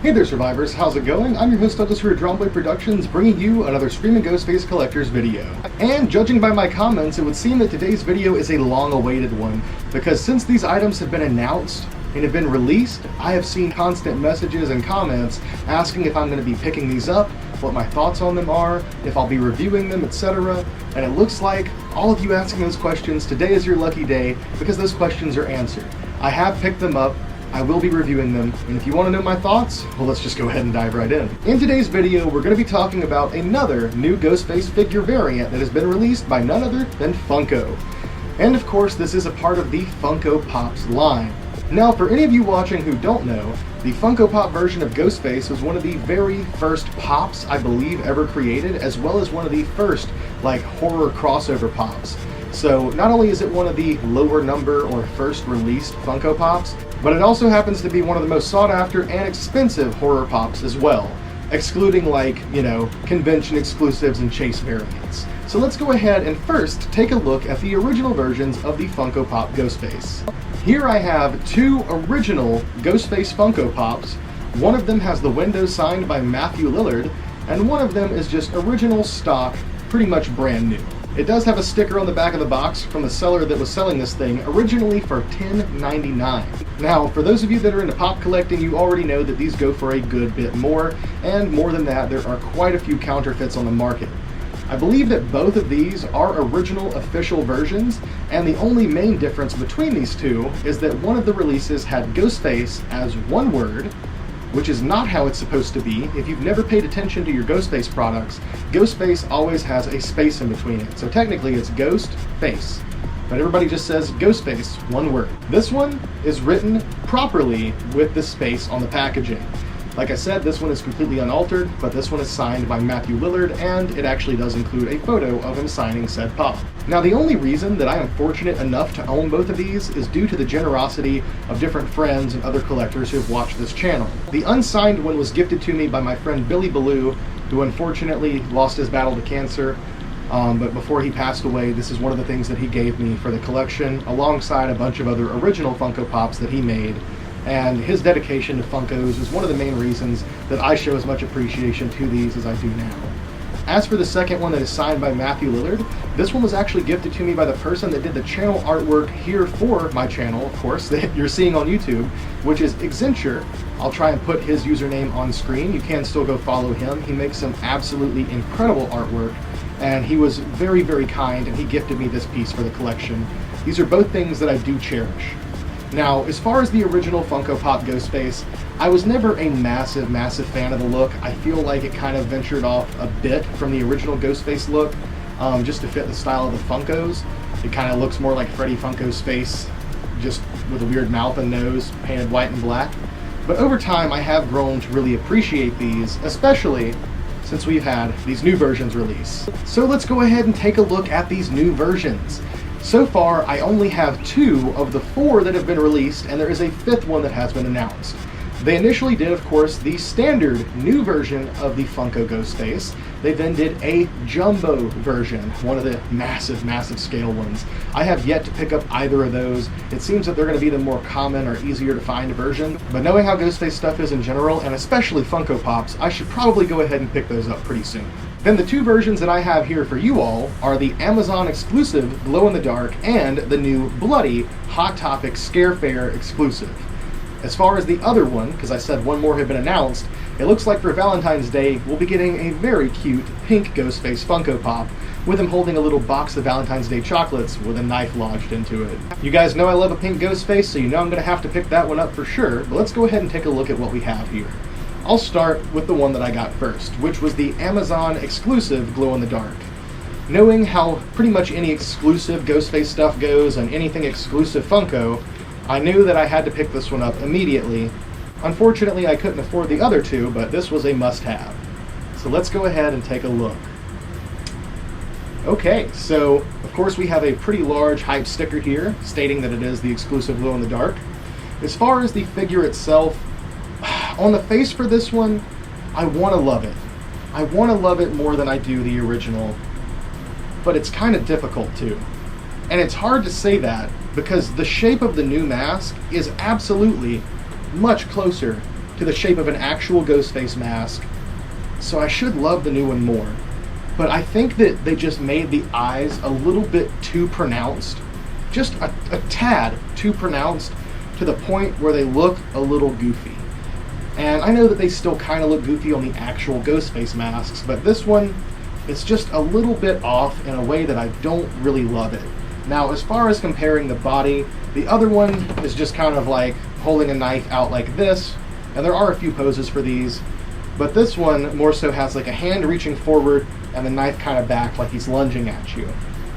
Hey there survivors, how's it going? I'm your host Douglas here at Drumboy Productions, bringing you another Screaming Ghostface Collector's video. And judging by my comments, it would seem that today's video is a long-awaited one, because since these items have been announced and have been released, I have seen constant messages and comments asking if I'm going to be picking these up, what my thoughts on them are, if I'll be reviewing them, etc. And it looks like all of you asking those questions, today is your lucky day, because those questions are answered. I have picked them up, I will be reviewing them, and if you want to know my thoughts, well, let's just go ahead and dive right in. In today's video, we're going to be talking about another new Ghostface figure variant that has been released by none other than Funko. And of course, this is a part of the Funko Pops line. Now, for any of you watching who don't know, the Funko Pop version of Ghostface was one of the very first Pops, I believe, ever created, as well as one of the first, horror crossover Pops. So, not only is it one of the lower number or first released Funko Pops, but it also happens to be one of the most sought after and expensive horror Pops as well, excluding convention exclusives and chase variants. So let's go ahead and first take a look at the original versions of the Funko Pop Ghostface. Here I have two original Ghostface Funko Pops. One of them has the window signed by Matthew Lillard, and one of them is just original stock, pretty much brand new. It does have a sticker on the back of the box from the seller that was selling this thing originally for $10.99. Now, for those of you that are into pop collecting, you already know that these go for a good bit more, and more than that, there are quite a few counterfeits on the market. I believe that both of these are original official versions, and the only main difference between these two is that one of the releases had Ghostface as one word, which is not how it's supposed to be. If you've never paid attention to your Ghostface products, Ghostface always has a space in between it. So technically it's Ghostface, but everybody just says Ghostface, one word. This one is written properly with the space on the packaging. Like I said, this one is completely unaltered, but this one is signed by Matthew Lillard, and it actually does include a photo of him signing said pop. Now, the only reason that I am fortunate enough to own both of these is due to the generosity of different friends and other collectors who have watched this channel. The unsigned one was gifted to me by my friend Billy Ballou, who unfortunately lost his battle to cancer. But before he passed away, this is one of the things that he gave me for the collection, alongside a bunch of other original Funko Pops that he made. And his dedication to Funkos is one of the main reasons that I show as much appreciation to these as I do now. As for the second one that is signed by Matthew Lillard, this one was actually gifted to me by the person that did the channel artwork here for my channel, of course, that you're seeing on YouTube, which is Xenture. I'll try and put his username on screen. You can still go follow him. He makes some absolutely incredible artwork, and he was very, very kind, and he gifted me this piece for the collection. These are both things that I do cherish. Now, as far as the original Funko Pop Ghostface, I was never a massive fan of the look. I feel like it kind of ventured off a bit from the original Ghostface look, just to fit the style of the Funkos. It kind of looks more like Freddy Funko's face, just with a weird mouth and nose, painted white and black. But over time, I have grown to really appreciate these, especially since we've had these new versions released. So let's go ahead and take a look at these new versions. So far, I only have 2 of the 4 that have been released, and there is a 5th one that has been announced. They initially did, of course, the standard new version of the Funko Ghostface. They then did a jumbo version, one of the massive scale ones. I have yet to pick up either of those. It seems that they're going to be the more common or easier to find version, but knowing how Ghostface stuff is in general, and especially Funko Pops, I should probably go ahead and pick those up pretty soon. Then the 2 versions that I have here for you all are the Amazon exclusive Glow in the Dark and the new Bloody Hot Topic Scare Fair exclusive. As far as the other one, because I said one more had been announced, it looks like for Valentine's Day we'll be getting a very cute pink Ghostface Funko Pop with him holding a little box of Valentine's Day chocolates with a knife lodged into it. You guys know I love a pink Ghostface, so you know I'm going to have to pick that one up for sure, but let's go ahead and take a look at what we have here. I'll start with the one that I got first, which was the Amazon exclusive Glow in the Dark. Knowing how pretty much any exclusive Ghostface stuff goes and anything exclusive Funko, I knew that I had to pick this one up immediately. Unfortunately, I couldn't afford the other 2, but this was a must-have. So let's go ahead and take a look. Okay, so of course we have a pretty large hype sticker here stating that it is the exclusive Glow in the Dark. As far as the figure itself, on the face for this one, I want to love it. I want to love it more than I do the original, but it's kind of difficult to. And it's hard to say that because the shape of the new mask is absolutely much closer to to the shape of an actual Ghostface mask, so I should love the new one more. But I think that they just made the eyes a little bit too pronounced, just a tad too pronounced, to the point where they look a little goofy. And I know that they still kind of look goofy on the actual Ghostface masks, but this one, it's just a little bit off in a way that I don't really love it. Now, as far as comparing the body, the other one is just kind of like holding a knife out like this, and there are a few poses for these, but this one more so has like a hand reaching forward and the knife kind of back like he's lunging at you.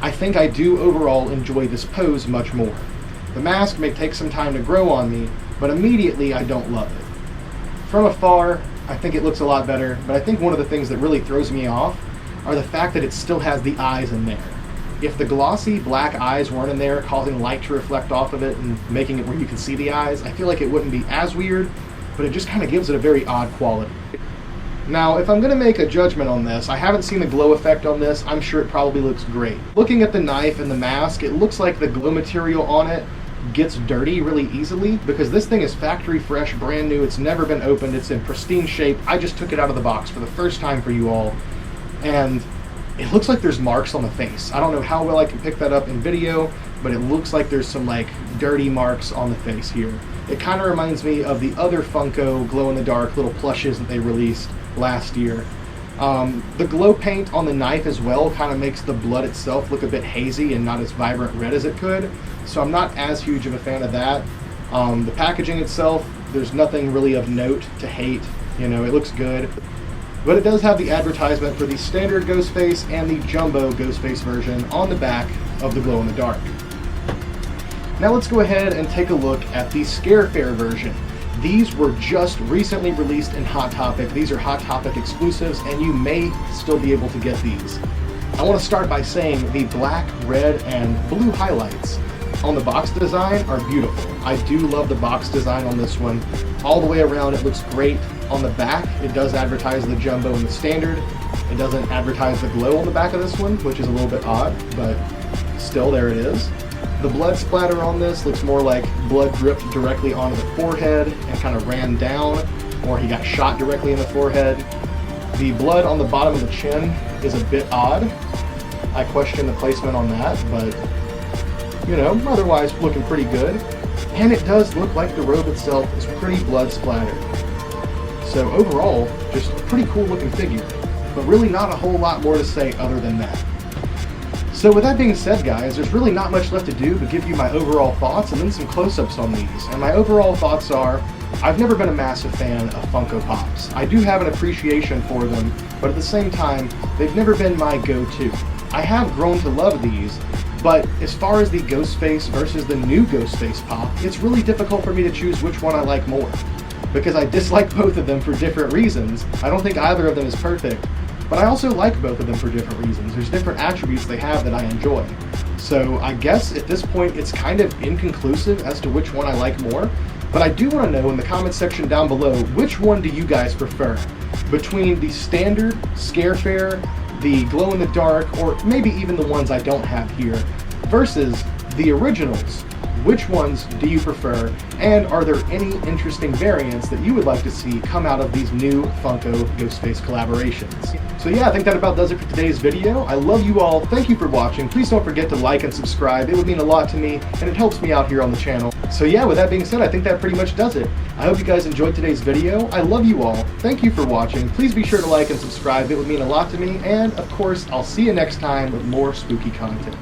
I think I do overall enjoy this pose much more. The mask may take some time to grow on me, but immediately I don't love it. From afar, I think it looks a lot better, but I think one of the things that really throws me off are the fact that it still has the eyes in there. If the glossy black eyes weren't in there, causing light to reflect off of it and making it where you can see the eyes, I feel like it wouldn't be as weird, but it just kind of gives it a very odd quality. Now, if I'm going to make a judgment on this, I haven't seen the glow effect on this. I'm sure it probably looks great. Looking at the knife and the mask, it looks like the glow material on it gets dirty really easily, because this thing is factory fresh, brand new. It's never been opened. It's in pristine shape. I just took it out of the box for the first time for you all, and it looks like there's marks on the face. I don't know how well I can pick that up in video, but it looks like there's some like dirty marks on the face here. It kind of reminds me of the other Funko glow-in-the-dark little plushes that they released last year. The glow paint on the knife as well kind of makes the blood itself look a bit hazy and not as vibrant red as it could, so I'm not as huge of a fan of that. The packaging itself, there's nothing really of note to hate. You know, it looks good. But it does have the advertisement for the standard Ghostface and the jumbo Ghostface version on the back of the glow-in-the-dark. Now let's go ahead and take a look at the Scare Fair version. These were just recently released in Hot Topic. These are Hot Topic exclusives, and you may still be able to get these. I want to start by saying the black, red, and blue highlights on the box design are beautiful. I do love the box design on this one. All the way around it looks great. On the back, it does advertise the jumbo and the standard. It doesn't advertise the glow on the back of this one, which is a little bit odd, but still, there it is. The blood splatter on this looks more like blood dripped directly onto the forehead and kind of ran down, or he got shot directly in the forehead. The blood on the bottom of the chin is a bit odd. I question the placement on that, but you know, otherwise looking pretty good. And it does look like the robe itself is pretty blood splattered. So overall, just a pretty cool looking figure, but really not a whole lot more to say other than that. So with that being said, guys, there's really not much left to do but give you my overall thoughts and then some close-ups on these. And my overall thoughts are, I've never been a massive fan of Funko Pops. I do have an appreciation for them, but at the same time, they've never been my go-to. I have grown to love these, but as far as the Ghostface versus the new Ghostface Pop, it's really difficult for me to choose which one I like more, because I dislike both of them for different reasons. I don't think either of them is perfect, but I also like both of them for different reasons. There's different attributes they have that I enjoy. So I guess at this point it's kind of inconclusive as to which one I like more, but I do want to know in the comment section down below, which one do you guys prefer? Between the standard Scare Fair, the glow-in-the-dark, or maybe even the ones I don't have here, versus the originals. Which ones do you prefer, and are there any interesting variants that you would like to see come out of these new Funko Ghostface collaborations? So yeah, I think that about does it for today's video. I love you all. Thank you for watching. Please don't forget to like and subscribe. It would mean a lot to me, and it helps me out here on the channel. So yeah, with that being said, I think that pretty much does it. I hope you guys enjoyed today's video. I love you all. Thank you for watching. Please be sure to like and subscribe. It would mean a lot to me, and of course, I'll see you next time with more spooky content.